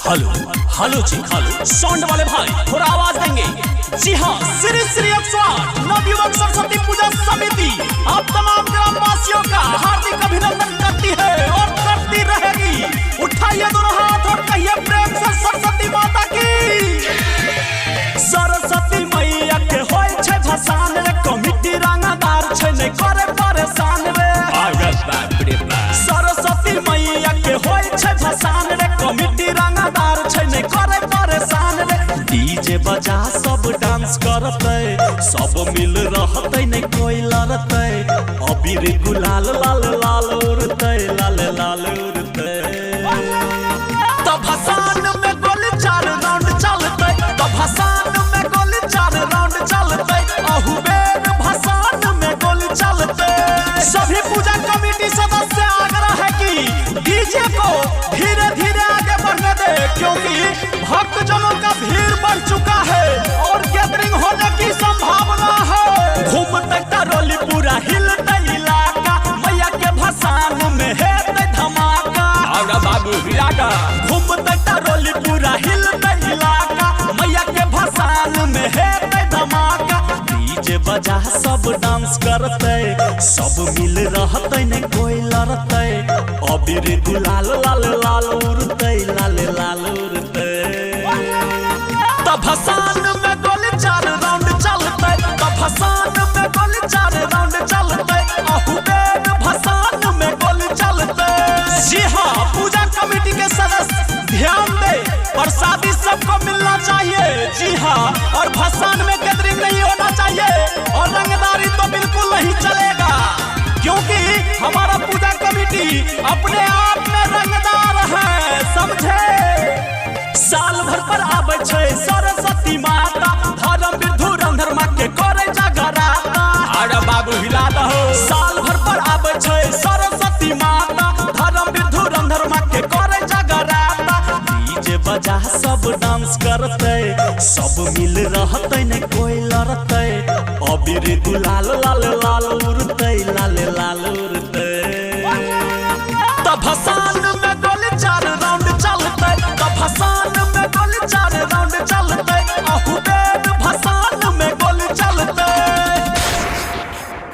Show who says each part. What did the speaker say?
Speaker 1: Hello hello जी hello sound वाले भाई थोड़ा आवाज देंगे। जी हाँ, श्री श्री 108 नवयुवक सरस्वती पूजा समिति आप तमाम ग्रामवासियों का हार्दिक अभिनंदन करती है और करती रहेगी। उठाइए दोनों हाथ और कहिए प्रेम से सरस्वती माता की। सरस्वती मैया के होय छे भसान रे, कमिटी रंगदार छे नहीं करे परेशान रे। सरस्वती मैया के होय छे भसान रे, कमिटी रंगदार छे नहीं करे परेशान रे। डीजे बजा सब डांस करते, सब मिल रहते नहीं कोई लड़ते। अबीर गुलाल लाल लाल उड़ते, लाल लाल उड़ते। तो भसान में गोली 4 राउंड चलते, तो भसान में गोली 4 राउंड चलते। अहुबेर भसान में गोली चलते। सभी पूजा कमेटी सदस्य आग्रह है कि डीजे को धीरे धीरे आगे बढ़ने दे, क्योंकि भक्तजनों का भीड़ बढ़ चुका है और गैदरिंग होने की संभावना है। घूमते टरोली पूरा हिलते इलाका, मैया के भसान में है धमाका। और बाबू हिलाका घूमते टरोली पूरा हिलते इलाका, मैया के भसान में है धमाका। डीजे बजा सब डांस करते, सब मिल रहते नहीं कोई लड़ते। अबीर गुलाल लाल लाल उड़ते, लाल लाल उड़ते। तो भसान में गोली 4 राउंड चलते, तो भसान में गोली 4 राउंड चलते। अहुबेर भसान में गोली चलते। जी हाँ, पूजा कमेटी के सदस्य ध्यान दे, प्रसादी सबको मिलना चाहिए। जी हाँ, और भसान में गैदरिंग नहीं होना चाहिए और रंगदारी तो बिल्कुल नहीं चलेगा, क्योंकि हमारा पूजा कमेटी अपने आप में रंगदार है, समझे। साल भर पर आवे छे सरस्वती माता, धर्मवीर धुरंधर माँ के करे जगराता। अरे बाबू हिला दहो। साल भर पर आवे छे सरस्वती माता, धर्मवीर धुरंधर माँ के करे जगराता। डीजे बजा सब डांस करते, सब मिल रहते नहीं कोई लड़ते। अबीर गुलाल लाल लाल उड़ते, लाल लाल उड़ते।